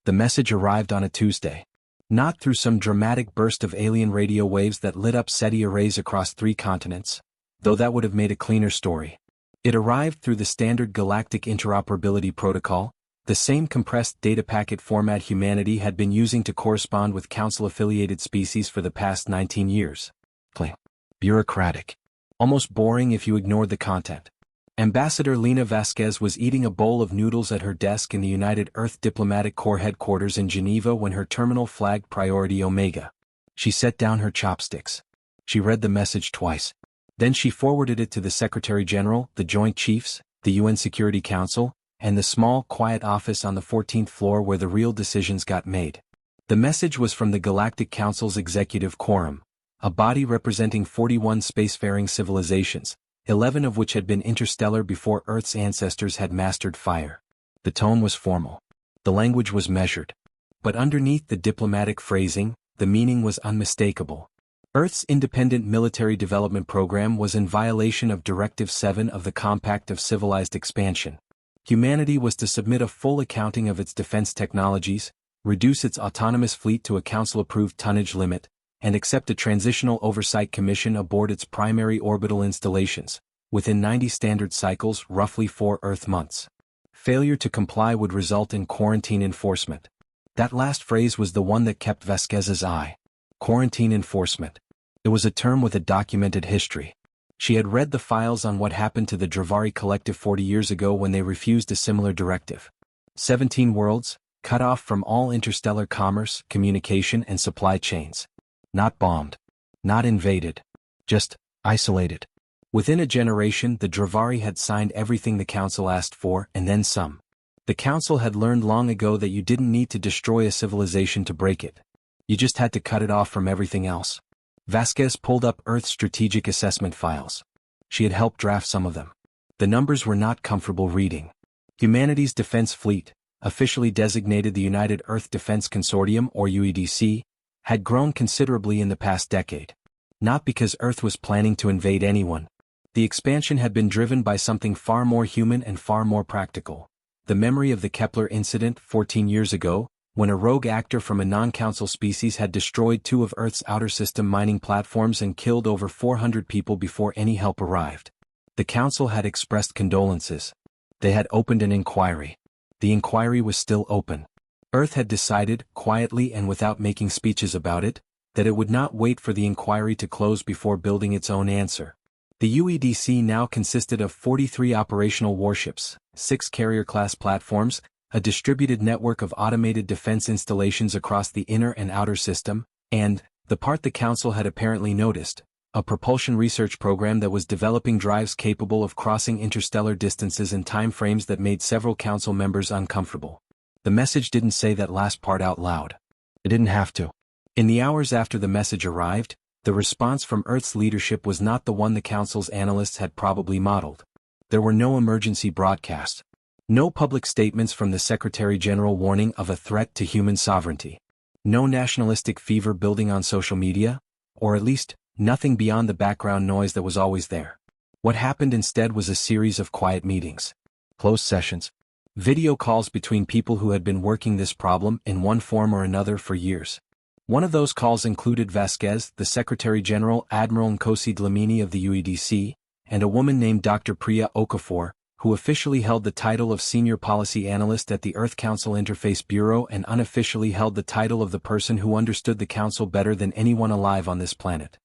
The message arrived on a Tuesday. Not through some dramatic burst of alien radio waves that lit up SETI arrays across 3 continents, though that would have made a cleaner story. It arrived through the standard Galactic interoperability protocol, the same compressed data packet format humanity had been using to correspond with Council-affiliated species for the past 19 years. Bureaucratic. Almost boring if you ignored the content. Ambassador Lena Vasquez was eating a bowl of noodles at her desk in the United Earth Diplomatic Corps headquarters in Geneva when her terminal flagged Priority Omega. She set down her chopsticks. She read the message twice. Then she forwarded it to the Secretary General, the Joint Chiefs, the UN Security Council, and the small, quiet office on the 14th floor where the real decisions got made. The message was from the Galactic Council's Executive Quorum, a body representing 41 spacefaring civilizations, 11 of which had been interstellar before Earth's ancestors had mastered fire. The tone was formal. The language was measured. But underneath the diplomatic phrasing, the meaning was unmistakable. Earth's independent military development program was in violation of Directive 7 of the Compact of Civilized Expansion. Humanity was to submit a full accounting of its defense technologies, reduce its autonomous fleet to a council-approved tonnage limit, and accept a transitional oversight commission aboard its primary orbital installations, within 90 standard cycles, roughly 4 Earth months. Failure to comply would result in quarantine enforcement. That last phrase was the one that kept Vasquez's eye. Quarantine enforcement. It was a term with a documented history. She had read the files on what happened to the Dravari Collective 40 years ago when they refused a similar directive. 17 worlds, cut off from all interstellar commerce, communication, and supply chains. Not bombed. Not invaded. Just isolated. Within a generation, the Dravari had signed everything the Council asked for, and then some. The Council had learned long ago that you didn't need to destroy a civilization to break it. You just had to cut it off from everything else. Vasquez pulled up Earth's strategic assessment files. She had helped draft some of them. The numbers were not comfortable reading. Humanity's defense fleet, officially designated the United Earth Defense Consortium or UEDC, had grown considerably in the past decade. Not because Earth was planning to invade anyone. The expansion had been driven by something far more human and far more practical. The memory of the Kepler incident 14 years ago, when a rogue actor from a non-council species had destroyed 2 of Earth's outer system mining platforms and killed over 400 people before any help arrived. The Council had expressed condolences. They had opened an inquiry. The inquiry was still open. Earth had decided, quietly and without making speeches about it, that it would not wait for the inquiry to close before building its own answer. The UEDC now consisted of 43 operational warships, 6 carrier-class platforms, a distributed network of automated defense installations across the inner and outer system, and, the part the Council had apparently noticed, a propulsion research program that was developing drives capable of crossing interstellar distances in time frames that made several Council members uncomfortable. The message didn't say that last part out loud. It didn't have to. In the hours after the message arrived, the response from Earth's leadership was not the one the Council's analysts had probably modeled. There were no emergency broadcasts. No public statements from the Secretary General warning of a threat to human sovereignty. No nationalistic fever building on social media, or at least, nothing beyond the background noise that was always there. What happened instead was a series of quiet meetings. Closed sessions. Video calls between people who had been working this problem in one form or another for years. One of those calls included Vasquez, the Secretary General Admiral Nkosi Dlamini of the UEDC, and a woman named Dr. Priya Okafor, who officially held the title of Senior Policy Analyst at the Earth Council Interface Bureau and unofficially held the title of the person who understood the Council better than anyone alive on this planet.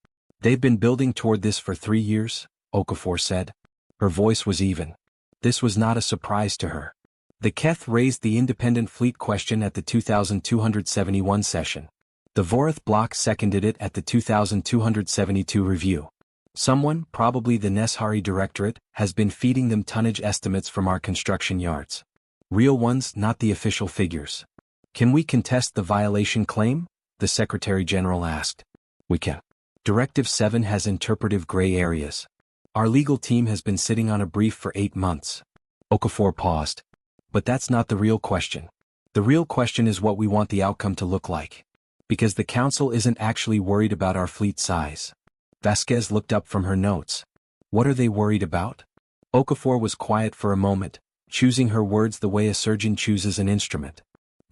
They've been building toward this for 3 years, Okafor said. Her voice was even. This was not a surprise to her. The Keth raised the independent fleet question at the 2271 session. The Vorath bloc seconded it at the 2272 review. Someone, probably the Neshari Directorate, has been feeding them tonnage estimates from our construction yards. Real ones, not the official figures. Can we contest the violation claim? The Secretary General asked. We can. Directive 7 has interpretive gray areas. Our legal team has been sitting on a brief for 8 months. Okafor paused. But that's not the real question. The real question is what we want the outcome to look like. Because the Council isn't actually worried about our fleet size. Vasquez looked up from her notes. What are they worried about? Okafor was quiet for a moment, choosing her words the way a surgeon chooses an instrument.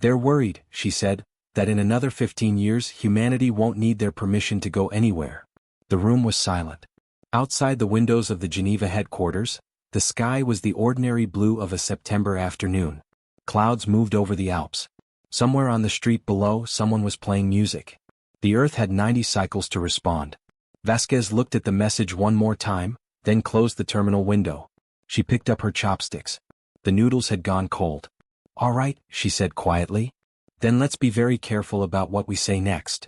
They're worried, she said, that in another 15 years humanity won't need their permission to go anywhere. The room was silent. Outside the windows of the Geneva headquarters, the sky was the ordinary blue of a September afternoon. Clouds moved over the Alps. Somewhere on the street below, someone was playing music. The Earth had 90 cycles to respond. Vasquez looked at the message one more time, then closed the terminal window. She picked up her chopsticks. The noodles had gone cold. "All right," she said quietly. "Then let's be very careful about what we say next."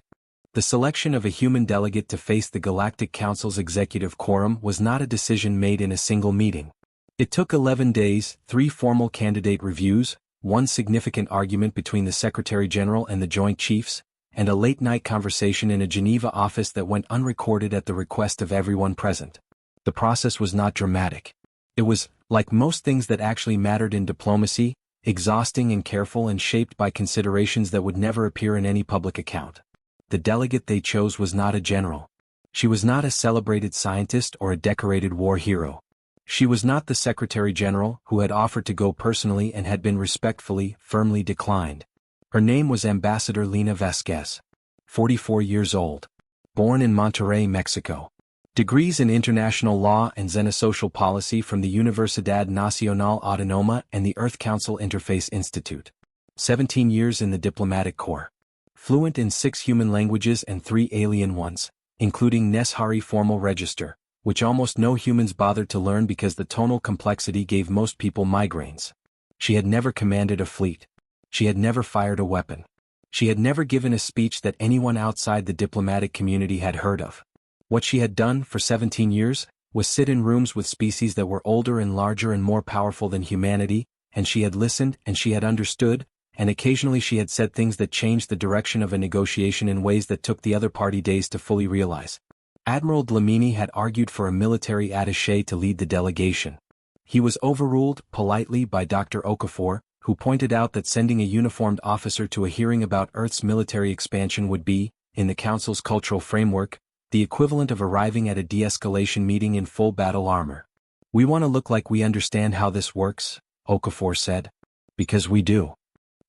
The selection of a human delegate to face the Galactic Council's executive quorum was not a decision made in a single meeting. It took 11 days, 3 formal candidate reviews, 1 significant argument between the Secretary General and the Joint Chiefs, and a late-night conversation in a Geneva office that went unrecorded at the request of everyone present. The process was not dramatic. It was, like most things that actually mattered in diplomacy, exhausting and careful and shaped by considerations that would never appear in any public account. The delegate they chose was not a general. She was not a celebrated scientist or a decorated war hero. She was not the Secretary General who had offered to go personally and had been respectfully, firmly declined. Her name was Ambassador Lina Vasquez. 44 years old. Born in Monterrey, Mexico. Degrees in international law and xenosocial policy from the Universidad Nacional Autónoma and the Earth Council Interface Institute. 17 years in the diplomatic corps. Fluent in 6 human languages and 3 alien ones, including Neshari Formal Register, which almost no humans bothered to learn because the tonal complexity gave most people migraines. She had never commanded a fleet. She had never fired a weapon. She had never given a speech that anyone outside the diplomatic community had heard of. What she had done for 17 years was sit in rooms with species that were older and larger and more powerful than humanity, and she had listened and she had understood, and occasionally she had said things that changed the direction of a negotiation in ways that took the other party days to fully realize. Admiral Dlamini had argued for a military attaché to lead the delegation. He was overruled, politely, by Dr. Okafor, who pointed out that sending a uniformed officer to a hearing about Earth's military expansion would be, in the Council's cultural framework, the equivalent of arriving at a de-escalation meeting in full battle armor. "We want to look like we understand how this works," Okafor said. "Because we do."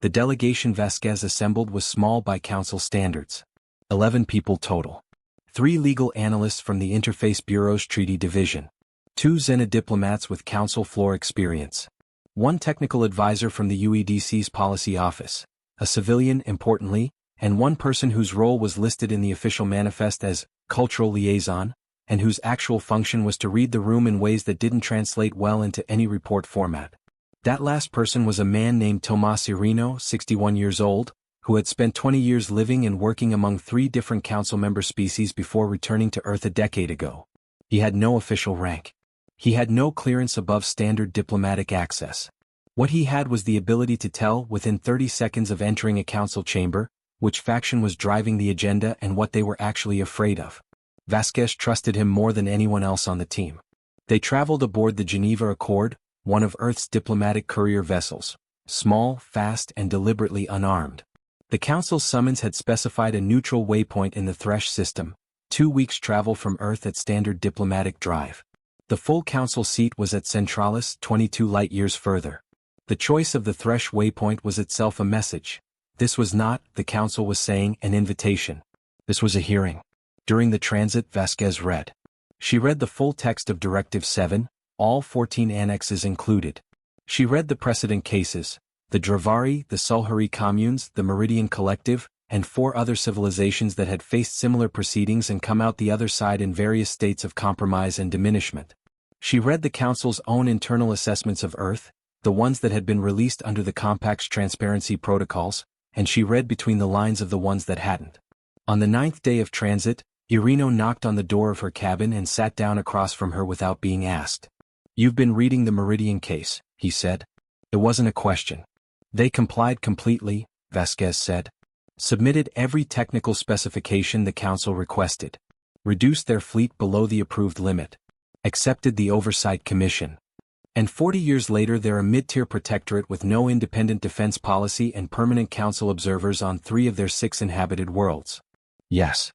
The delegation Vasquez assembled was small by Council standards. 11 people total. 3 legal analysts from the Interface Bureau's Treaty Division. 2 Xena diplomats with Council floor experience. 1 technical advisor from the UEDC's Policy Office, a civilian, importantly, and 1 person whose role was listed in the official manifest as cultural liaison, and whose actual function was to read the room in ways that didn't translate well into any report format. That last person was a man named Tomás Irino, 61 years old, who had spent 20 years living and working among 3 different council member species before returning to Earth a decade ago. He had no official rank. He had no clearance above standard diplomatic access. What he had was the ability to tell, within 30 seconds of entering a council chamber, which faction was driving the agenda and what they were actually afraid of. Vasquez trusted him more than anyone else on the team. They traveled aboard the Geneva Accord, one of Earth's diplomatic courier vessels, small, fast, and deliberately unarmed. The Council's summons had specified a neutral waypoint in the Thresh system, 2 weeks' travel from Earth at standard diplomatic drive. The full Council seat was at Centralis, 22 light-years further. The choice of the Thresh waypoint was itself a message. This was not, the Council was saying, an invitation. This was a hearing. During the transit, Vasquez read. She read the full text of Directive 7, all 14 annexes included. She read the precedent cases, the Dravari, the Sulhuri communes, the Meridian Collective, and 4 other civilizations that had faced similar proceedings and come out the other side in various states of compromise and diminishment. She read the Council's own internal assessments of Earth, the ones that had been released under the Compact's transparency protocols, and she read between the lines of the ones that hadn't. On the 9th day of transit, Irino knocked on the door of her cabin and sat down across from her without being asked. "You've been reading the Meridian case," he said. It wasn't a question. They complied completely, Vasquez said. Submitted every technical specification the Council requested. Reduced their fleet below the approved limit. Accepted the Oversight Commission. And 40 years later they're a mid-tier protectorate with no independent defense policy and permanent Council observers on 3 of their 6 inhabited worlds. Yes.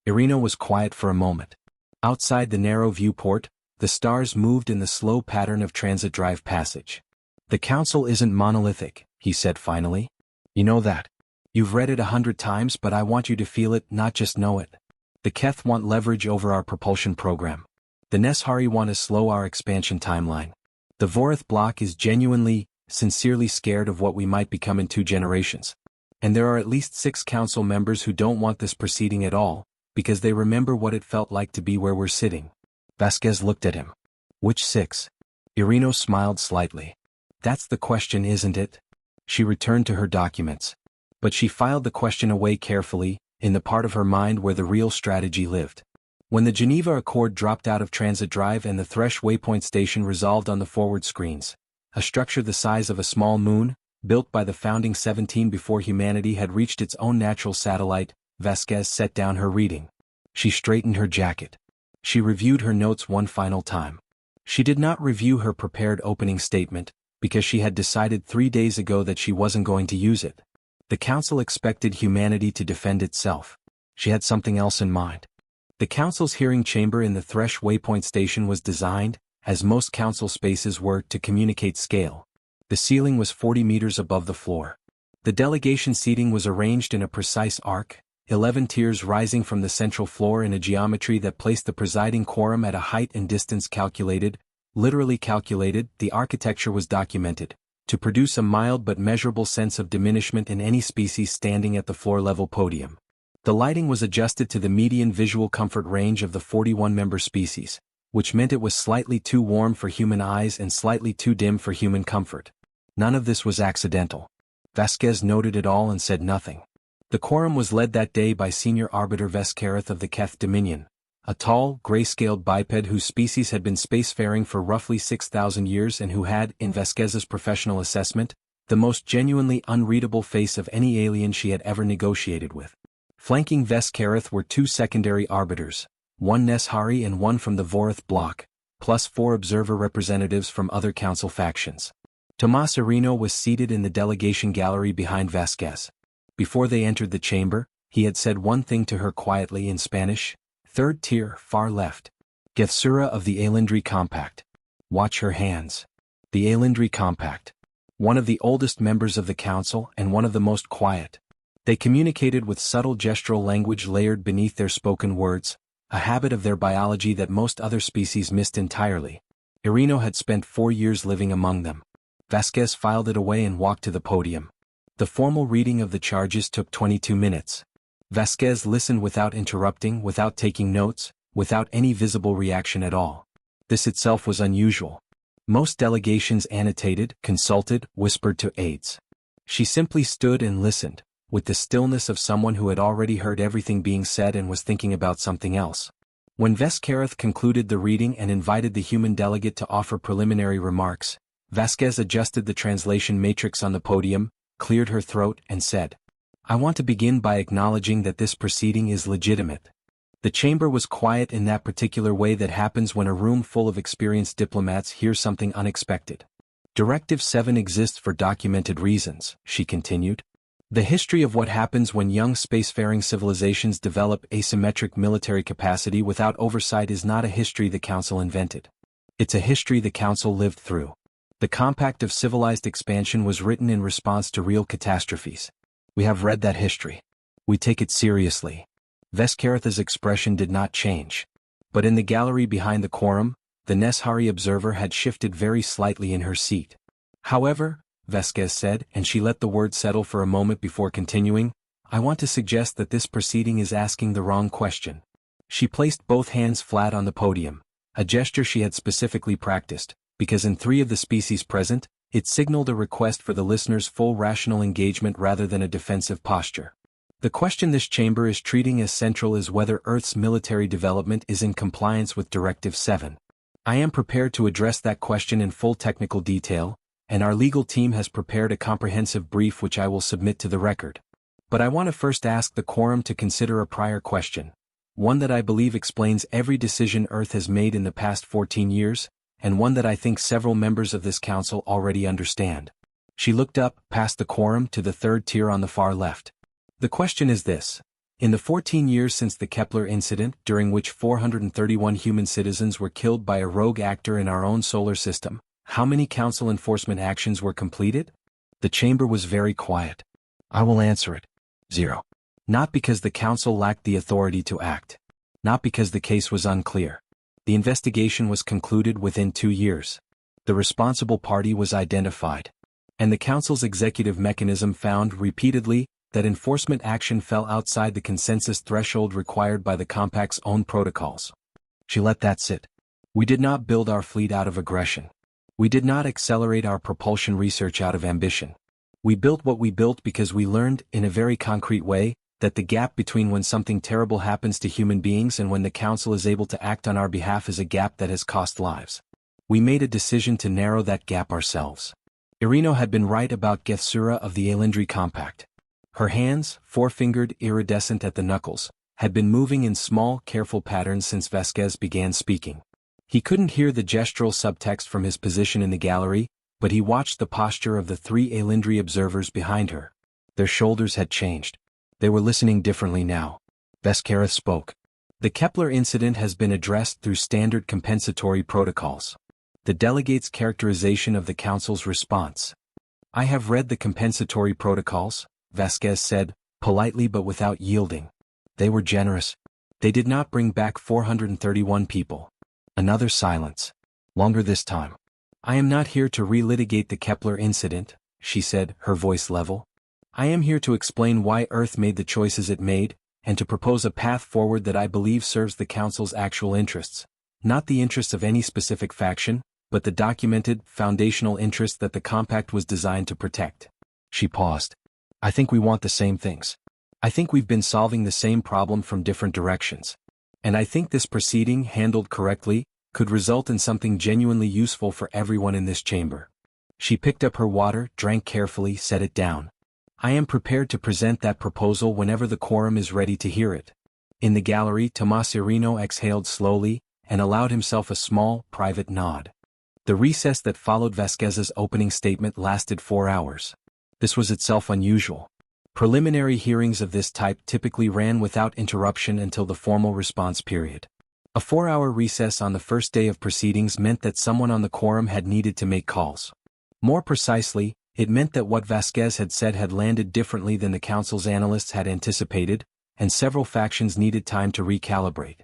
Irino was quiet for a moment. Outside the narrow viewport, the stars moved in the slow pattern of transit drive passage. "The Council isn't monolithic," he said finally. You know that. You've read it 100 times, but I want you to feel it, not just know it. The Keth want leverage over our propulsion program. The Neshari want to slow our expansion timeline. The Vorath block is genuinely, sincerely scared of what we might become in 2 generations. And there are at least 6 council members who don't want this proceeding at all, because they remember what it felt like to be where we're sitting. Vasquez looked at him. Which 6? Irino smiled slightly. That's the question, isn't it? She returned to her documents. But she filed the question away carefully, in the part of her mind where the real strategy lived. When the Geneva Accord dropped out of Transit Drive and the Thresh Waypoint Station resolved on the forward screens, a structure the size of a small moon, built by the founding 17 before humanity had reached its own natural satellite, Vasquez set down her reading. She straightened her jacket. She reviewed her notes one final time. She did not review her prepared opening statement, because she had decided 3 days ago that she wasn't going to use it. The Council expected humanity to defend itself. She had something else in mind. The Council's hearing chamber in the Thresh Waypoint Station was designed, as most Council spaces were, to communicate scale. The ceiling was 40 meters above the floor. The delegation seating was arranged in a precise arc, 11 tiers rising from the central floor in a geometry that placed the presiding quorum at a height and distance calculated, literally calculated. The architecture was documented, to produce a mild but measurable sense of diminishment in any species standing at the floor-level podium. The lighting was adjusted to the median visual comfort range of the 41-member species, which meant it was slightly too warm for human eyes and slightly too dim for human comfort. None of this was accidental. Vasquez noted it all and said nothing. The quorum was led that day by Senior Arbiter Vescareth of the Keth Dominion, a tall, gray-scaled biped whose species had been spacefaring for roughly 6,000 years and who had, in Vasquez's professional assessment, the most genuinely unreadable face of any alien she had ever negotiated with. Flanking Vescareth were 2 secondary arbiters, one Neshari and one from the Vorath block, plus 4 observer representatives from other council factions. Tomas Irino was seated in the delegation gallery behind Vasquez. Before they entered the chamber, he had said one thing to her quietly in Spanish: 3rd tier, far left. Gethsura of the Aelindri Compact. Watch her hands. The Aelindri Compact. One of the oldest members of the council and one of the most quiet. They communicated with subtle gestural language layered beneath their spoken words, a habit of their biology that most other species missed entirely. Irino had spent 4 years living among them. Vasquez filed it away and walked to the podium. The formal reading of the charges took 22 minutes. Vasquez listened without interrupting, without taking notes, without any visible reaction at all. This itself was unusual. Most delegations annotated, consulted, whispered to aides. She simply stood and listened, with the stillness of someone who had already heard everything being said and was thinking about something else. When Vescareth concluded the reading and invited the human delegate to offer preliminary remarks, Vasquez adjusted the translation matrix on the podium, cleared her throat, and said, "I want to begin by acknowledging that this proceeding is legitimate." The chamber was quiet in that particular way that happens when a room full of experienced diplomats hears something unexpected. Directive 7 exists for documented reasons, she continued. The history of what happens when young spacefaring civilizations develop asymmetric military capacity without oversight is not a history the Council invented. It's a history the Council lived through. The Compact of Civilized Expansion was written in response to real catastrophes. We have read that history. We take it seriously. Vescareth's expression did not change. But in the gallery behind the quorum, the Neshari observer had shifted very slightly in her seat. However, Vasquez said, and she let the word settle for a moment before continuing, I want to suggest that this proceeding is asking the wrong question. She placed both hands flat on the podium, a gesture she had specifically practiced, because in 3 of the species present, it signaled a request for the listener's full rational engagement rather than a defensive posture. The question this chamber is treating as central is whether Earth's military development is in compliance with Directive 7. I am prepared to address that question in full technical detail, and our legal team has prepared a comprehensive brief which I will submit to the record. But I want to first ask the quorum to consider a prior question, one that I believe explains every decision Earth has made in the past 14 years, and one that I think several members of this council already understand. She looked up, past the quorum, to the 3rd tier on the far left. The question is this. In the 14 years since the Kepler incident, during which 431 human citizens were killed by a rogue actor in our own solar system, how many council enforcement actions were completed? The chamber was very quiet. I will answer it. 0. Not because the council lacked the authority to act. Not because the case was unclear. The investigation was concluded within 2 years. The responsible party was identified. And the council's executive mechanism found repeatedly that enforcement action fell outside the consensus threshold required by the compact's own protocols. She let that sit. We did not build our fleet out of aggression. We did not accelerate our propulsion research out of ambition. We built what we built because we learned, in a very concrete way, that the gap between when something terrible happens to human beings and when the council is able to act on our behalf is a gap that has cost lives. We made a decision to narrow that gap ourselves. Irino had been right about Gethsura of the Aelindri Compact. Her hands, four-fingered, iridescent at the knuckles, had been moving in small, careful patterns since Vasquez began speaking. He couldn't hear the gestural subtext from his position in the gallery, but he watched the posture of the 3 Aelindri observers behind her. Their shoulders had changed. They were listening differently now. Vasquez spoke. The Kepler incident has been addressed through standard compensatory protocols. The delegate's characterization of the council's response. I have read the compensatory protocols, Vasquez said, politely but without yielding. They were generous. They did not bring back 431 people. Another silence. Longer this time. I am not here to relitigate the Kepler incident, she said, her voice level. I am here to explain why Earth made the choices it made, and to propose a path forward that I believe serves the Council's actual interests. Not the interests of any specific faction, but the documented, foundational interests that the Compact was designed to protect. She paused. I think we want the same things. I think we've been solving the same problem from different directions. And I think this proceeding, handled correctly, could result in something genuinely useful for everyone in this chamber. She picked up her water, drank carefully, set it down. I am prepared to present that proposal whenever the quorum is ready to hear it. In the gallery, Tomas Irino exhaled slowly, and allowed himself a small, private nod. The recess that followed Vasquez's opening statement lasted 4 hours. This was itself unusual. Preliminary hearings of this type typically ran without interruption until the formal response period. A 4-hour recess on the first day of proceedings meant that someone on the quorum had needed to make calls. More precisely, it meant that what Vasquez had said had landed differently than the Council's analysts had anticipated, and several factions needed time to recalibrate.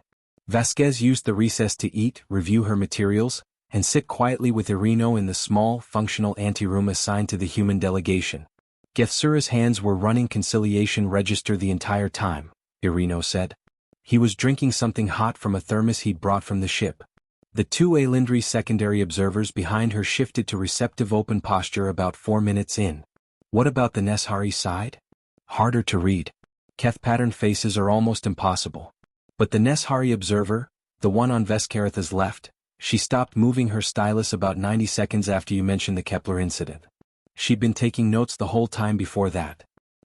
Vasquez used the recess to eat, review her materials, and sit quietly with Irino in the small, functional anteroom assigned to the human delegation. Gethsura's hands were running conciliation register the entire time, Irino said. He was drinking something hot from a thermos he'd brought from the ship. The 2 Aelindri secondary observers behind her shifted to receptive open posture about 4 minutes in. What about the Neshari side? Harder to read. Keth pattern faces are almost impossible. But the Neshari observer, the one on Vescaritha's left, she stopped moving her stylus about 90 seconds after you mentioned the Kepler incident. She'd been taking notes the whole time before that.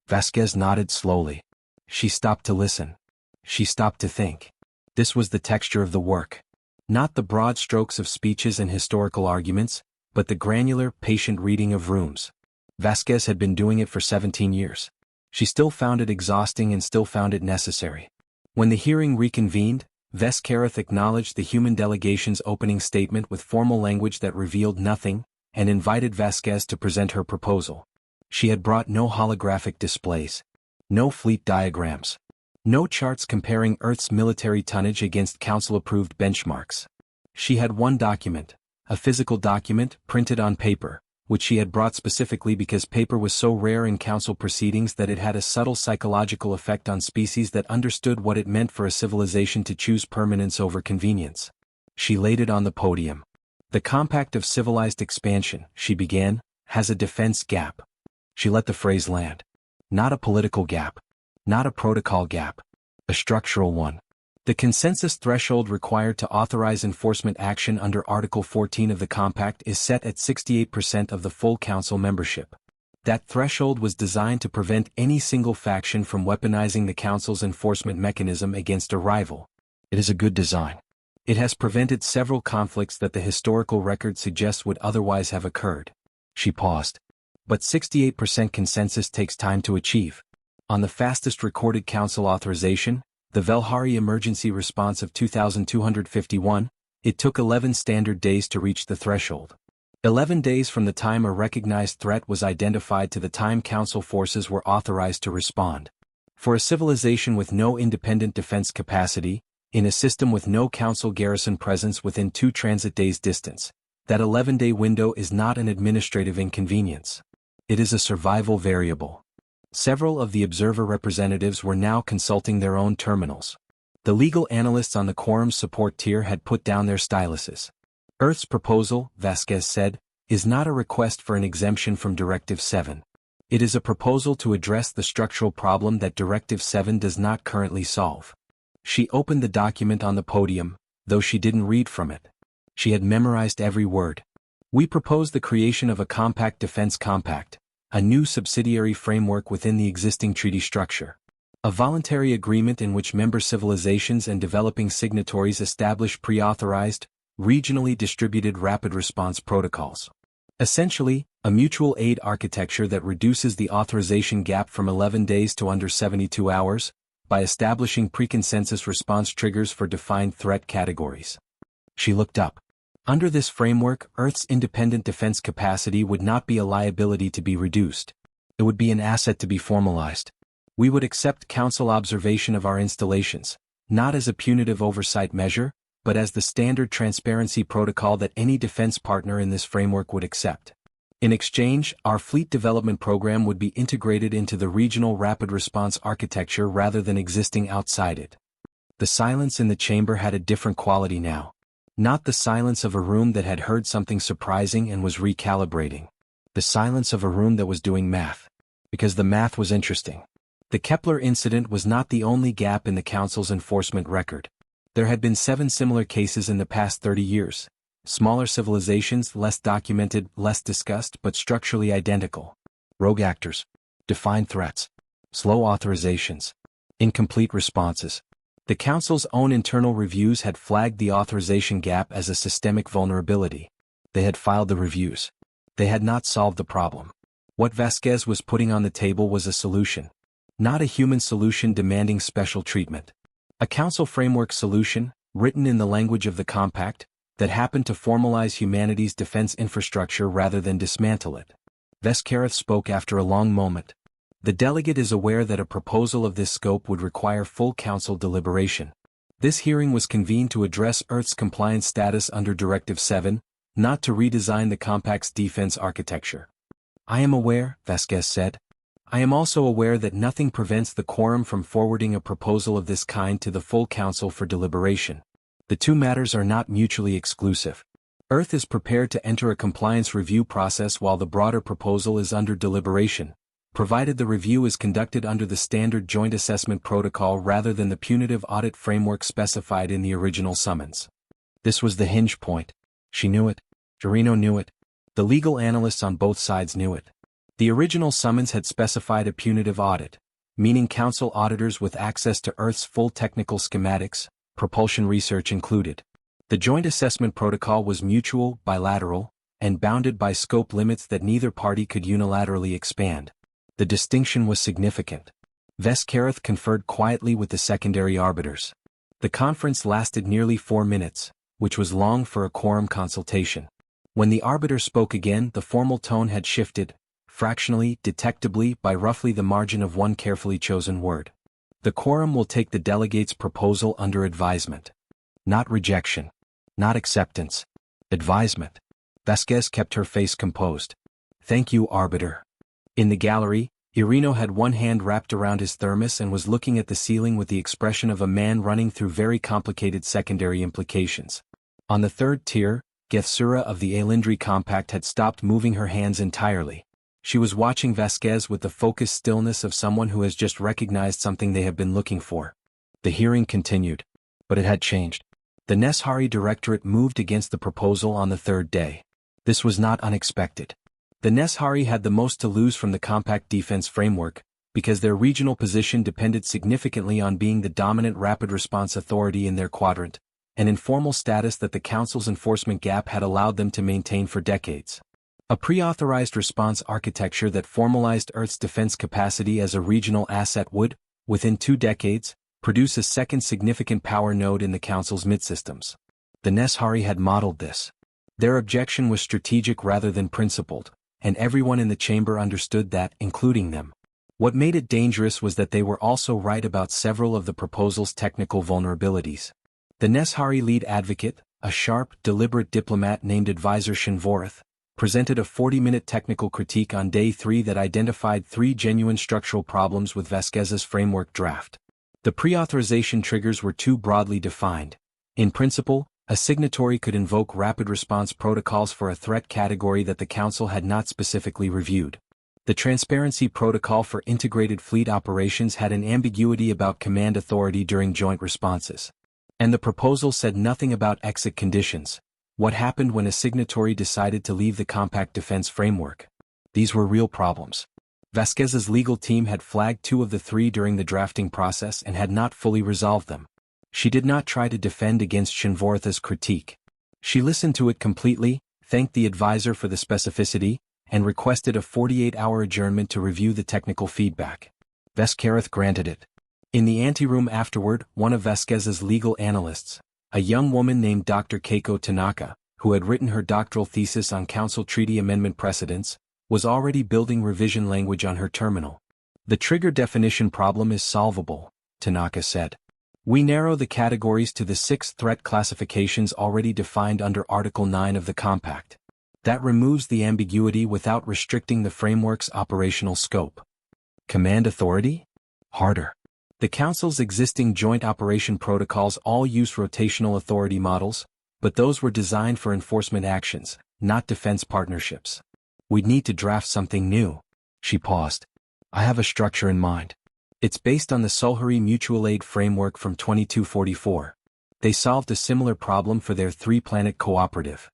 Vasquez nodded slowly. She stopped to listen. She stopped to think. This was the texture of the work. Not the broad strokes of speeches and historical arguments, but the granular, patient reading of rooms. Vasquez had been doing it for 17 years. She still found it exhausting and still found it necessary. When the hearing reconvened, Vescarith acknowledged the human delegation's opening statement with formal language that revealed nothing, and invited Vasquez to present her proposal. She had brought no holographic displays. No fleet diagrams. No charts comparing Earth's military tonnage against Council-approved benchmarks. She had one document, a physical document, printed on paper, which she had brought specifically because paper was so rare in Council proceedings that it had a subtle psychological effect on species that understood what it meant for a civilization to choose permanence over convenience. She laid it on the podium. The Compact of Civilized Expansion, she began, has a defense gap. She let the phrase land. Not a political gap. Not a protocol gap. A structural one. The consensus threshold required to authorize enforcement action under Article 14 of the Compact is set at 68% of the full Council membership. That threshold was designed to prevent any single faction from weaponizing the Council's enforcement mechanism against a rival. It is a good design. It has prevented several conflicts that the historical record suggests would otherwise have occurred. She paused. But 68% consensus takes time to achieve. On the fastest recorded Council authorization, the Velhari emergency response of 2251, it took 11 standard days to reach the threshold. 11 days from the time a recognized threat was identified to the time Council forces were authorized to respond. For a civilization with no independent defense capacity, in a system with no Council garrison presence within 2 transit days' distance, that 11-day window is not an administrative inconvenience. It is a survival variable. Several of the observer representatives were now consulting their own terminals. The legal analysts on the quorum support tier had put down their styluses. Earth's proposal, Vasquez said, is not a request for an exemption from Directive 7. It is a proposal to address the structural problem that Directive 7 does not currently solve. She opened the document on the podium, though she didn't read from it. She had memorized every word. We propose the creation of a compact defense compact, a new subsidiary framework within the existing treaty structure. A voluntary agreement in which member civilizations and developing signatories establish pre-authorized, regionally distributed rapid response protocols. Essentially, a mutual aid architecture that reduces the authorization gap from 11 days to under 72 hours, by establishing pre-consensus response triggers for defined threat categories. She looked up. Under this framework, Earth's independent defense capacity would not be a liability to be reduced. It would be an asset to be formalized. We would accept Council observation of our installations, not as a punitive oversight measure, but as the standard transparency protocol that any defense partner in this framework would accept. In exchange, our fleet development program would be integrated into the regional rapid response architecture rather than existing outside it. The silence in the chamber had a different quality now. Not the silence of a room that had heard something surprising and was recalibrating. The silence of a room that was doing math. Because the math was interesting. The Kepler incident was not the only gap in the Council's enforcement record. There had been 7 similar cases in the past 30 years. Smaller civilizations, less documented, less discussed, but structurally identical. Rogue actors. Defined threats. Slow authorizations. Incomplete responses. The Council's own internal reviews had flagged the authorization gap as a systemic vulnerability. They had filed the reviews. They had not solved the problem. What Vasquez was putting on the table was a solution. Not a human solution demanding special treatment. A Council framework solution, written in the language of the Compact, that happened to formalize humanity's defense infrastructure rather than dismantle it. Vescareth spoke after a long moment. The delegate is aware that a proposal of this scope would require full Council deliberation. This hearing was convened to address Earth's compliance status under Directive 7, not to redesign the Compact's defense architecture. I am aware, Vasquez said. I am also aware that nothing prevents the quorum from forwarding a proposal of this kind to the full Council for deliberation. The two matters are not mutually exclusive. Earth is prepared to enter a compliance review process while the broader proposal is under deliberation, provided the review is conducted under the standard joint assessment protocol rather than the punitive audit framework specified in the original summons. This was the hinge point. She knew it. Irino knew it. The legal analysts on both sides knew it. The original summons had specified a punitive audit, meaning Council auditors with access to Earth's full technical schematics, propulsion research included. The joint assessment protocol was mutual, bilateral, and bounded by scope limits that neither party could unilaterally expand. The distinction was significant. Vescareth conferred quietly with the secondary arbiters. The conference lasted nearly 4 minutes, which was long for a quorum consultation. When the arbiter spoke again, the formal tone had shifted, fractionally, detectably, by roughly the margin of one carefully chosen word. The quorum will take the delegate's proposal under advisement. Not rejection. Not acceptance. Advisement. Vasquez kept her face composed. Thank you, arbiter. In the gallery, Irino had one hand wrapped around his thermos and was looking at the ceiling with the expression of a man running through very complicated secondary implications. On the third tier, Gethsura of the Aelindri Compact had stopped moving her hands entirely. She was watching Vasquez with the focused stillness of someone who has just recognized something they have been looking for. The hearing continued. But it had changed. The Neshari Directorate moved against the proposal on the 3rd day. This was not unexpected. The Neshari had the most to lose from the Compact defense framework, because their regional position depended significantly on being the dominant rapid response authority in their quadrant, an informal status that the Council's enforcement gap had allowed them to maintain for decades. A pre-authorized response architecture that formalized Earth's defense capacity as a regional asset would, within 2 decades, produce a second significant power node in the Council's midsystems. The Neshari had modeled this. Their objection was strategic rather than principled, and everyone in the chamber understood that, including them. What made it dangerous was that they were also right about several of the proposal's technical vulnerabilities. The Neshari lead advocate, a sharp, deliberate diplomat named Advisor Shinvorth, presented a 40-minute technical critique on day 3 that identified 3 genuine structural problems with Vasquez's framework draft. The pre-authorization triggers were too broadly defined. In principle, a signatory could invoke rapid response protocols for a threat category that the Council had not specifically reviewed. The transparency protocol for integrated fleet operations had an ambiguity about command authority during joint responses. And the proposal said nothing about exit conditions. What happened when a signatory decided to leave the compact defense framework? These were real problems. Vasquez's legal team had flagged 2 of the 3 during the drafting process and had not fully resolved them. She did not try to defend against Shinvorth's critique. She listened to it completely, thanked the advisor for the specificity, and requested a 48-hour adjournment to review the technical feedback. Vasquez granted it. In the anteroom afterward, one of Vasquez's legal analysts, a young woman named Dr. Keiko Tanaka, who had written her doctoral thesis on Council Treaty Amendment precedents, was already building revision language on her terminal. The trigger definition problem is solvable, Tanaka said. We narrow the categories to the 6 threat classifications already defined under Article 9 of the Compact. That removes the ambiguity without restricting the framework's operational scope. Command authority? Harder. The Council's existing joint operation protocols all use rotational authority models, but those were designed for enforcement actions, not defense partnerships. We'd need to draft something new. She paused. I have a structure in mind. It's based on the Solhari Mutual Aid Framework from 2244. They solved a similar problem for their 3-planet cooperative.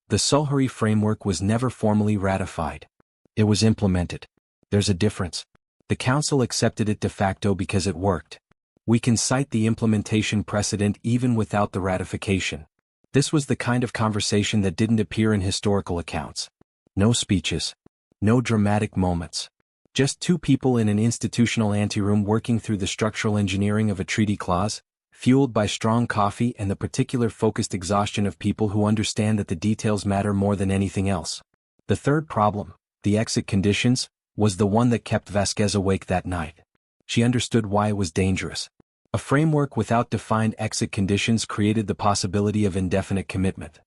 The Solhari framework was never formally ratified. It was implemented. There's a difference. The Council accepted it de facto because it worked. We can cite the implementation precedent even without the ratification. This was the kind of conversation that didn't appear in historical accounts. No speeches. No dramatic moments. Just 2 people in an institutional anteroom working through the structural engineering of a treaty clause, fueled by strong coffee and the particular focused exhaustion of people who understand that the details matter more than anything else. The third problem, the exit conditions, was the one that kept Vasquez awake that night. She understood why it was dangerous. A framework without defined exit conditions created the possibility of indefinite commitment.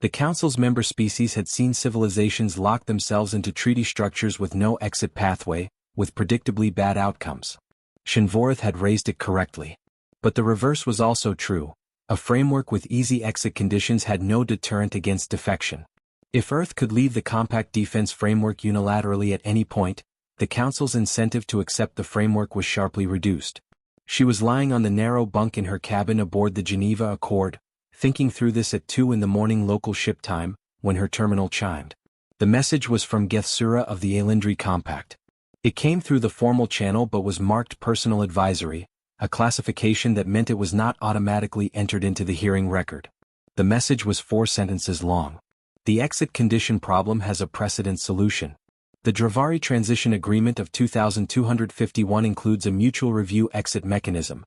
The Council's member species had seen civilizations lock themselves into treaty structures with no exit pathway, with predictably bad outcomes. Shinvorth had raised it correctly. But the reverse was also true. A framework with easy exit conditions had no deterrent against defection. If Earth could leave the compact defense framework unilaterally at any point, the Council's incentive to accept the framework was sharply reduced. She was lying on the narrow bunk in her cabin aboard the Geneva Accord, thinking through this at 2 a.m. local ship time, when her terminal chimed. The message was from Gethsura of the Alindri Compact. It came through the formal channel but was marked personal advisory, a classification that meant it was not automatically entered into the hearing record. The message was 4 sentences long. The exit condition problem has a precedent solution. The Dravari Transition Agreement of 2251 includes a mutual review exit mechanism.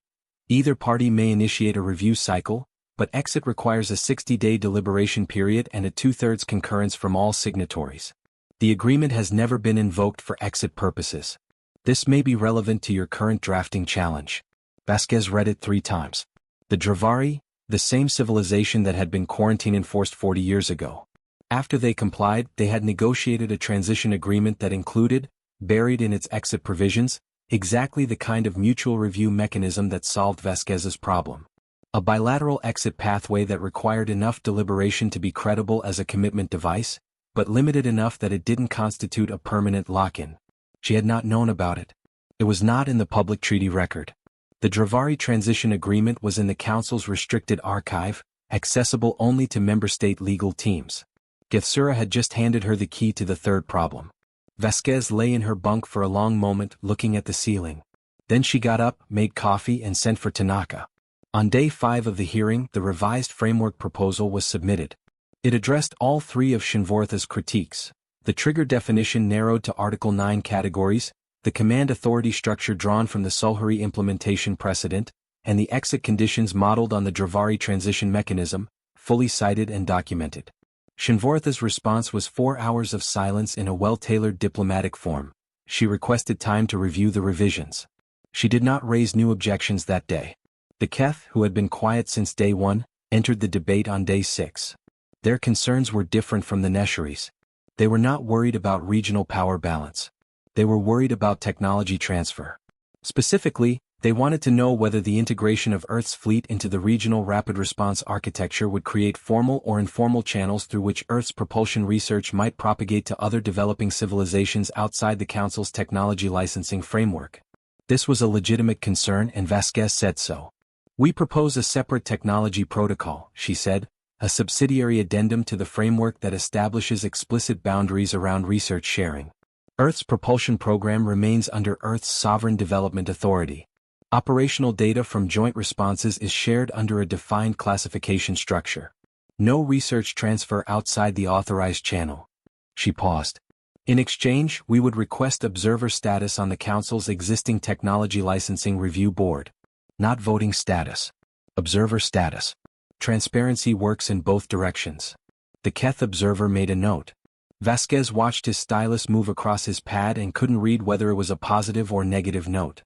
Either party may initiate a review cycle, but exit requires a 60-day deliberation period and a 2/3 concurrence from all signatories. The agreement has never been invoked for exit purposes. This may be relevant to your current drafting challenge. Vasquez read it 3 times. The Dravari, the same civilization that had been quarantine enforced 40 years ago. After they complied, they had negotiated a transition agreement that included, buried in its exit provisions, exactly the kind of mutual review mechanism that solved Vasquez's problem. A bilateral exit pathway that required enough deliberation to be credible as a commitment device, but limited enough that it didn't constitute a permanent lock-in. She had not known about it. It was not in the public treaty record. The Dravari Transition Agreement was in the Council's restricted archive, accessible only to member state legal teams. Gethsura had just handed her the key to the third problem. Vasquez lay in her bunk for a long moment looking at the ceiling. Then she got up, made coffee and sent for Tanaka. On day 5 of the hearing, the revised framework proposal was submitted. It addressed all 3 of Shinvorth's critiques. The trigger definition narrowed to Article 9 categories, the command authority structure drawn from the Solhari implementation precedent, and the exit conditions modeled on the Dravari transition mechanism, fully cited and documented. Shinvoritha's response was 4 hours of silence in a well-tailored diplomatic form. She requested time to review the revisions. She did not raise new objections that day. The Keth, who had been quiet since day 1, entered the debate on day 6. Their concerns were different from the Nesharis. They were not worried about regional power balance. They were worried about technology transfer. Specifically, they wanted to know whether the integration of Earth's fleet into the regional rapid response architecture would create formal or informal channels through which Earth's propulsion research might propagate to other developing civilizations outside the Council's technology licensing framework. This was a legitimate concern, and Vasquez said so. "We propose a separate technology protocol," she said, "a subsidiary addendum to the framework that establishes explicit boundaries around research sharing. Earth's propulsion program remains under Earth's sovereign development authority. Operational data from joint responses is shared under a defined classification structure. No research transfer outside the authorized channel." She paused. "In exchange, we would request observer status on the Council's existing Technology Licensing Review Board. Not voting status. Observer status. Transparency works in both directions." The Keth observer made a note. Vasquez watched his stylus move across his pad and couldn't read whether it was a positive or negative note.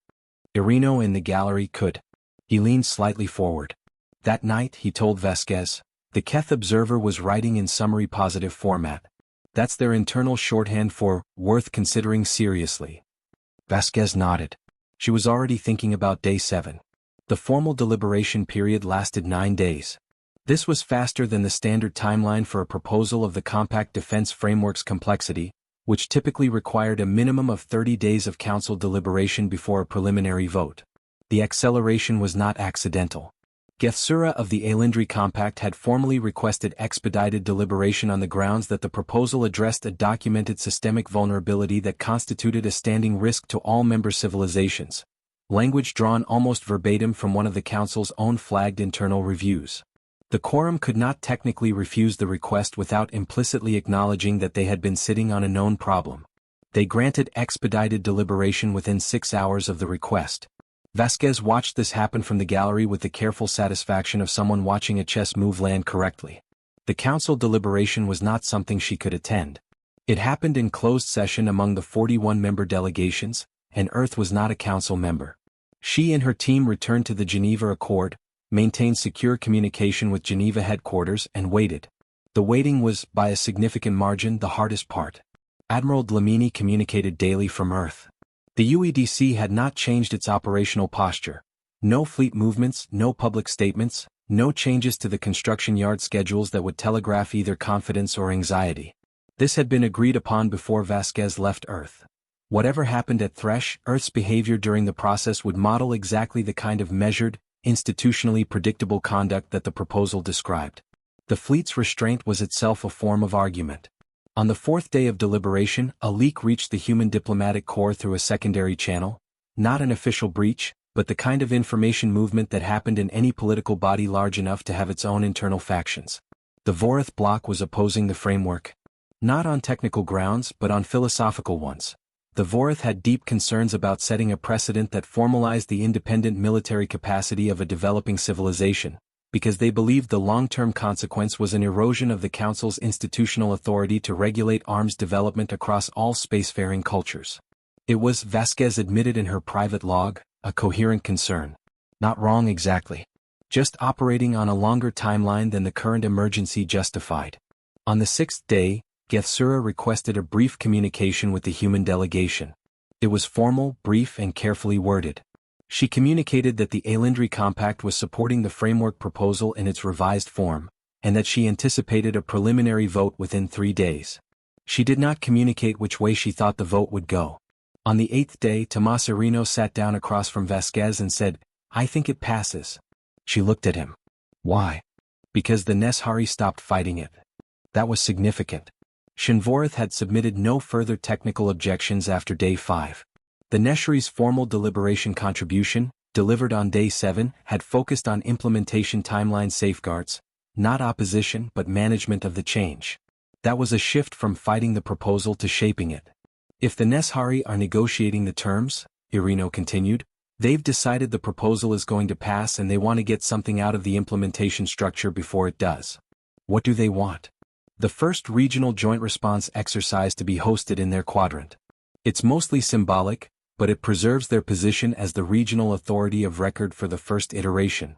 Irino in the gallery could. He leaned slightly forward. That night, he told Vasquez, the Keth observer was writing in summary positive format. That's their internal shorthand for, worth considering seriously. Vasquez nodded. She was already thinking about day 7. The formal deliberation period lasted 9 days. This was faster than the standard timeline for a proposal of the Compact Defense Framework's complexity, which typically required a minimum of 30 days of council deliberation before a preliminary vote. The acceleration was not accidental. Gethsura of the Aelindri Compact had formally requested expedited deliberation on the grounds that the proposal addressed a documented systemic vulnerability that constituted a standing risk to all member civilizations. Language drawn almost verbatim from one of the Council's own flagged internal reviews. The Quorum could not technically refuse the request without implicitly acknowledging that they had been sitting on a known problem. They granted expedited deliberation within 6 hours of the request. Vasquez watched this happen from the gallery with the careful satisfaction of someone watching a chess move land correctly. The Council deliberation was not something she could attend. It happened in closed session among the 41-member delegations, and Earth was not a Council member. She and her team returned to the Geneva Accord, maintained secure communication with Geneva headquarters, and waited. The waiting was, by a significant margin, the hardest part. Admiral Dlamini communicated daily from Earth. The UEDC had not changed its operational posture. No fleet movements, no public statements, no changes to the construction yard schedules that would telegraph either confidence or anxiety. This had been agreed upon before Vasquez left Earth. Whatever happened at Thresh, Earth's behavior during the process would model exactly the kind of measured, institutionally predictable conduct that the proposal described. The fleet's restraint was itself a form of argument. On the 4th day of deliberation, a leak reached the human diplomatic corps through a secondary channel, not an official breach, but the kind of information movement that happened in any political body large enough to have its own internal factions. The Vorith bloc was opposing the framework. Not on technical grounds but on philosophical ones. The Vorith had deep concerns about setting a precedent that formalized the independent military capacity of a developing civilization, because they believed the long-term consequence was an erosion of the Council's institutional authority to regulate arms development across all spacefaring cultures. It was, Vasquez admitted in her private log, a coherent concern. Not wrong exactly. Just operating on a longer timeline than the current emergency justified. On the 6th day, Gethsura requested a brief communication with the human delegation. It was formal, brief, and carefully worded. She communicated that the Aelindri Compact was supporting the framework proposal in its revised form, and that she anticipated a preliminary vote within 3 days. She did not communicate which way she thought the vote would go. On the 8th day, Tomas Irino sat down across from Vasquez and said, "I think it passes." She looked at him. Why? Because the Neshari stopped fighting it. That was significant. Shinvorith had submitted no further technical objections after day 5. The Neshari's formal deliberation contribution, delivered on day 7, had focused on implementation timeline safeguards, not opposition but management of the change. That was a shift from fighting the proposal to shaping it. If the Neshari are negotiating the terms, Irino continued, they've decided the proposal is going to pass and they want to get something out of the implementation structure before it does. What do they want? the first regional joint response exercise to be hosted in their quadrant. It's mostly symbolic, but it preserves their position as the regional authority of record for the first iteration.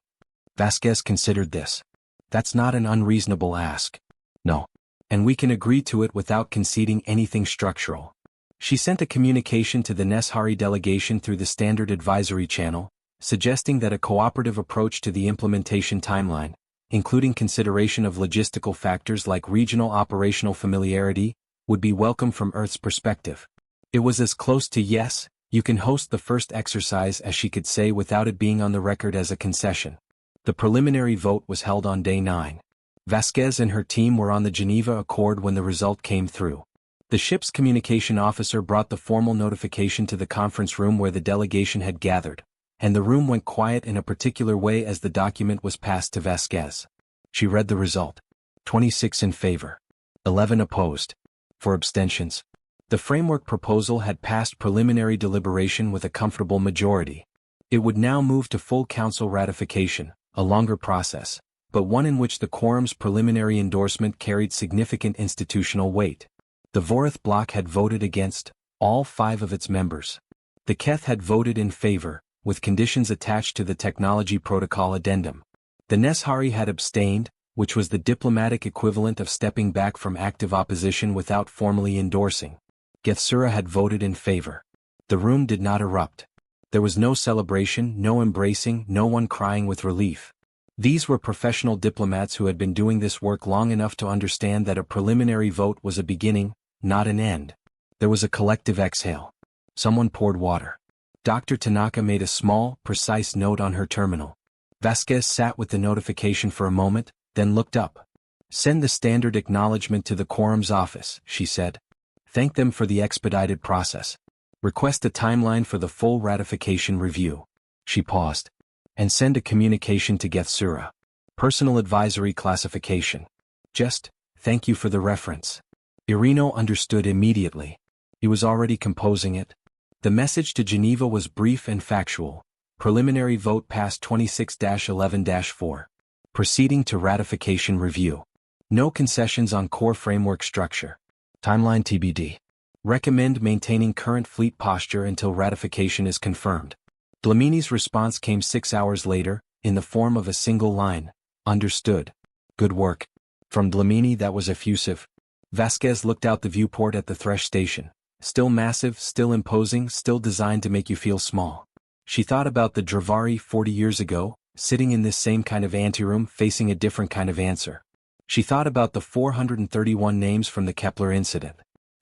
Vasquez considered this. That's not an unreasonable ask. No. And we can agree to it without conceding anything structural. She sent a communication to the Neshari delegation through the standard advisory channel, suggesting that a cooperative approach to the implementation timeline, including consideration of logistical factors like regional operational familiarity, would be welcome from Earth's perspective. It was as close to yes, you can host the first exercise as she could say without it being on the record as a concession. The preliminary vote was held on day 9. Vasquez and her team were on the Geneva Accord when the result came through. The ship's communication officer brought the formal notification to the conference room where the delegation had gathered, and the room went quiet in a particular way as the document was passed to Vasquez. She read the result. 26 in favor. 11 opposed. 4 abstentions. The framework proposal had passed preliminary deliberation with a comfortable majority. It would now move to full council ratification, a longer process, but one in which the quorum's preliminary endorsement carried significant institutional weight. The Vorath bloc had voted against all 5 of its members. The Keth had voted in favor, with conditions attached to the technology protocol addendum. The Neshari had abstained, which was the diplomatic equivalent of stepping back from active opposition without formally endorsing. Gethsura had voted in favor. The room did not erupt. There was no celebration, no embracing, no one crying with relief. These were professional diplomats who had been doing this work long enough to understand that a preliminary vote was a beginning, not an end. There was a collective exhale. Someone poured water. Dr. Tanaka made a small, precise note on her terminal. Vasquez sat with the notification for a moment, then looked up. "Send the standard acknowledgement to the quorum's office," she said. "Thank them for the expedited process. Request a timeline for the full ratification review." She paused. "And send a communication to Gethsura. Personal advisory classification. Just, thank you for the reference." Irino understood immediately. He was already composing it. The message to Geneva was brief and factual. Preliminary vote passed 26-11-4. Proceeding to ratification review. No concessions on core framework structure. Timeline TBD. Recommend maintaining current fleet posture until ratification is confirmed. Dlamini's response came 6 hours later, in the form of a single line. Understood. Good work. From Dlamini that was effusive. Vasquez looked out the viewport at the Thresh station. Still massive, still imposing, still designed to make you feel small. She thought about the Dravari 40 years ago, sitting in this same kind of anteroom facing a different kind of answer. She thought about the 431 names from the Kepler incident.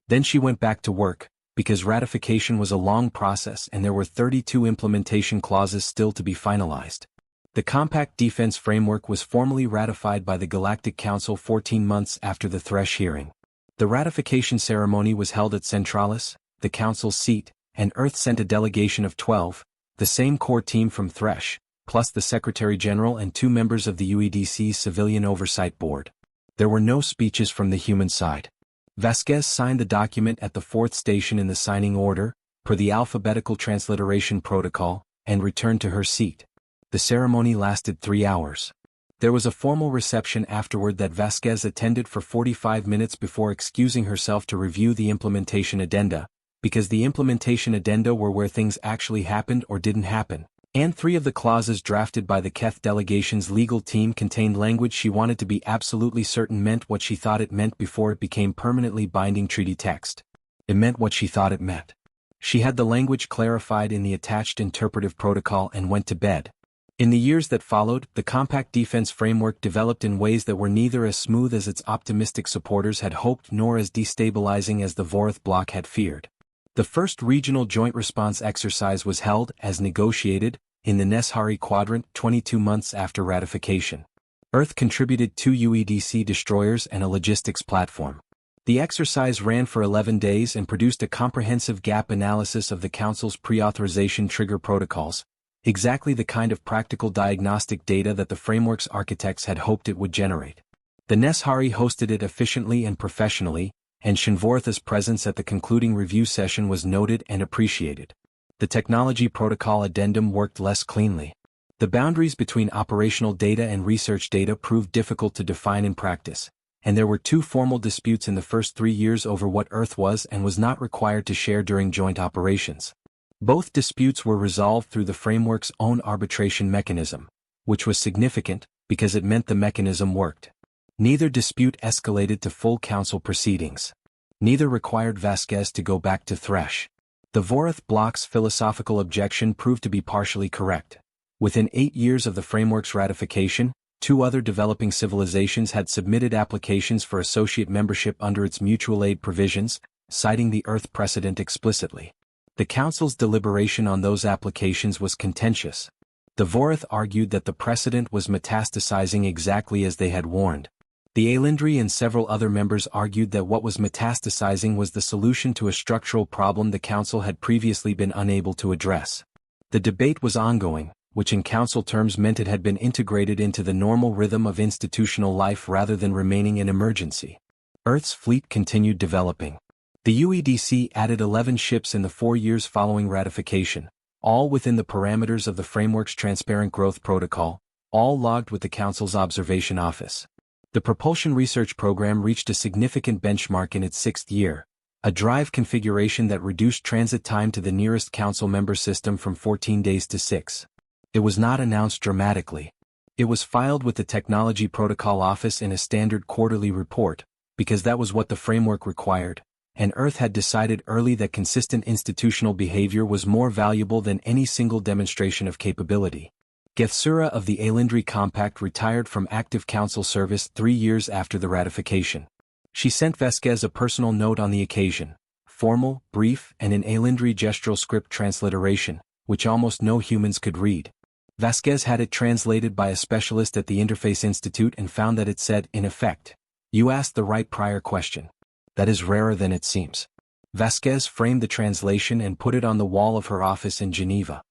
Then she went back to work, because ratification was a long process and there were 32 implementation clauses still to be finalized. The Compact Defense Framework was formally ratified by the Galactic Council 14 months after the Thresh hearing. The ratification ceremony was held at Centralis, the Council's seat, and Earth sent a delegation of 12, the same core team from Thresh, plus the Secretary General and 2 members of the UEDC's Civilian Oversight Board. There were no speeches from the human side. Vasquez signed the document at the 4th station in the signing order, per the alphabetical transliteration protocol, and returned to her seat. The ceremony lasted 3 hours. There was a formal reception afterward that Vasquez attended for 45 minutes before excusing herself to review the implementation addenda, because the implementation addenda were where things actually happened or didn't happen. And 3 of the clauses drafted by the Keth delegation's legal team contained language she wanted to be absolutely certain meant what she thought it meant before it became permanently binding treaty text. It meant what she thought it meant. She had the language clarified in the attached interpretive protocol and went to bed. In the years that followed, the Compact Defense Framework developed in ways that were neither as smooth as its optimistic supporters had hoped nor as destabilizing as the Vorath bloc had feared. The first regional joint response exercise was held, as negotiated, in the Neshari Quadrant 22 months after ratification. Earth contributed 2 UEDC destroyers and a logistics platform. The exercise ran for 11 days and produced a comprehensive gap analysis of the Council's pre-authorization trigger protocols, exactly the kind of practical diagnostic data that the framework's architects had hoped it would generate. The Neshari hosted it efficiently and professionally, and Shinvortha's presence at the concluding review session was noted and appreciated. The technology protocol addendum worked less cleanly. The boundaries between operational data and research data proved difficult to define in practice, and there were 2 formal disputes in the first 3 years over what Earth was and was not required to share during joint operations. Both disputes were resolved through the framework's own arbitration mechanism, which was significant because it meant the mechanism worked. Neither dispute escalated to full council proceedings. Neither required Vasquez to go back to Thresh. The Vorath block's philosophical objection proved to be partially correct. Within 8 years of the framework's ratification, 2 other developing civilizations had submitted applications for associate membership under its mutual aid provisions, citing the Earth precedent explicitly. The Council's deliberation on those applications was contentious. The Vorath argued that the precedent was metastasizing exactly as they had warned. The Aelindri and several other members argued that what was metastasizing was the solution to a structural problem the Council had previously been unable to address. The debate was ongoing, which in Council terms meant it had been integrated into the normal rhythm of institutional life rather than remaining an emergency. Earth's fleet continued developing. The UEDC added 11 ships in the 4 years following ratification, all within the parameters of the framework's Transparent Growth Protocol, all logged with the Council's Observation Office. The propulsion research program reached a significant benchmark in its 6th year, a drive configuration that reduced transit time to the nearest Council member system from 14 days to 6. It was not announced dramatically. It was filed with the Technology Protocol Office in a standard quarterly report, because that was what the framework required, and Earth had decided early that consistent institutional behavior was more valuable than any single demonstration of capability. Gethsura of the Aelindri Compact retired from active council service 3 years after the ratification. She sent Vasquez a personal note on the occasion, formal, brief, and in Aelindri gestural script transliteration, which almost no humans could read. Vasquez had it translated by a specialist at the Interface Institute and found that it said, in effect, "You asked the right prior question. That is rarer than it seems." Vasquez framed the translation and put it on the wall of her office in Geneva.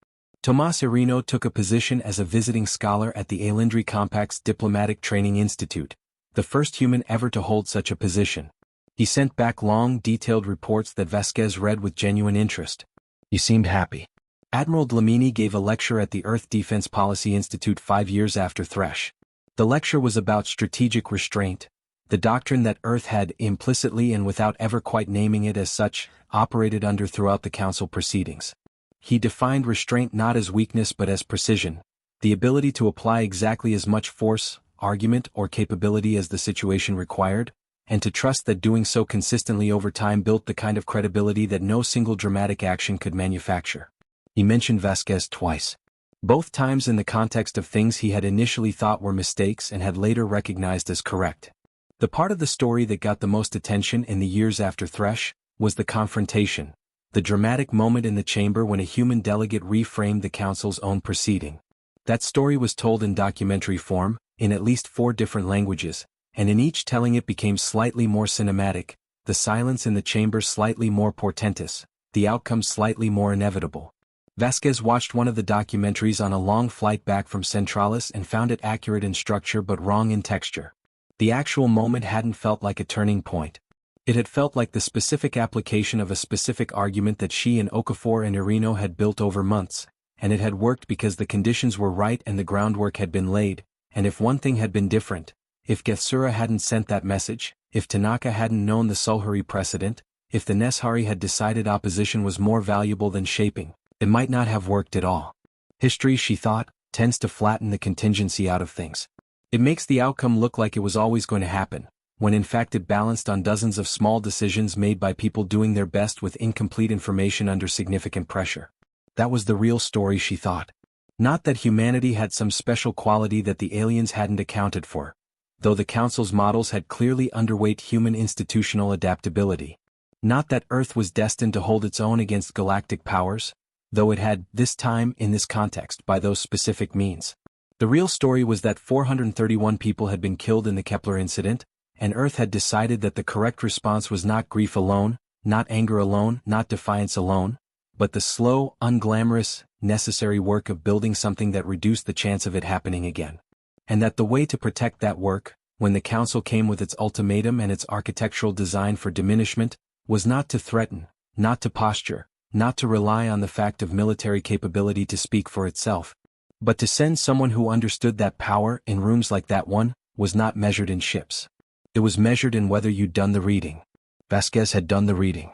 Tomás Irino took a position as a visiting scholar at the Aelindri Compact's Diplomatic Training Institute, the first human ever to hold such a position. He sent back long, detailed reports that Vasquez read with genuine interest. "You seemed happy." Admiral Dlamini gave a lecture at the Earth Defense Policy Institute 5 years after Thresh. The lecture was about strategic restraint, the doctrine that Earth had implicitly and without ever quite naming it as such, operated under throughout the Council proceedings. He defined restraint not as weakness but as precision, the ability to apply exactly as much force, argument, or capability as the situation required, and to trust that doing so consistently over time built the kind of credibility that no single dramatic action could manufacture. He mentioned Vasquez twice. Both times in the context of things he had initially thought were mistakes and had later recognized as correct. The part of the story that got the most attention in the years after Thresh was the confrontation, the dramatic moment in the chamber when a human delegate reframed the Council's own proceeding. That story was told in documentary form, in at least 4 different languages, and in each telling it became slightly more cinematic, the silence in the chamber slightly more portentous, the outcome slightly more inevitable. Vasquez watched one of the documentaries on a long flight back from Centralis and found it accurate in structure but wrong in texture. The actual moment hadn't felt like a turning point. It had felt like the specific application of a specific argument that she and Okafor and Irino had built over months, and it had worked because the conditions were right and the groundwork had been laid, and if one thing had been different, if Gethsura hadn't sent that message, if Tanaka hadn't known the Sulhuri precedent, if the Neshari had decided opposition was more valuable than shaping, it might not have worked at all. History, she thought, tends to flatten the contingency out of things. It makes the outcome look like it was always going to happen, when in fact it balanced on dozens of small decisions made by people doing their best with incomplete information under significant pressure. That was the real story, she thought. Not that humanity had some special quality that the aliens hadn't accounted for, though the Council's models had clearly underweight human institutional adaptability. Not that Earth was destined to hold its own against galactic powers, though it had, this time in this context, by those specific means. The real story was that 431 people had been killed in the Kepler incident, and Earth had decided that the correct response was not grief alone, not anger alone, not defiance alone, but the slow, unglamorous, necessary work of building something that reduced the chance of it happening again. And that the way to protect that work, when the Council came with its ultimatum and its architectural design for diminishment, was not to threaten, not to posture, not to rely on the fact of military capability to speak for itself, but to send someone who understood that power in rooms like that one was not measured in ships. It was measured in whether you'd done the reading. Vasquez had done the reading.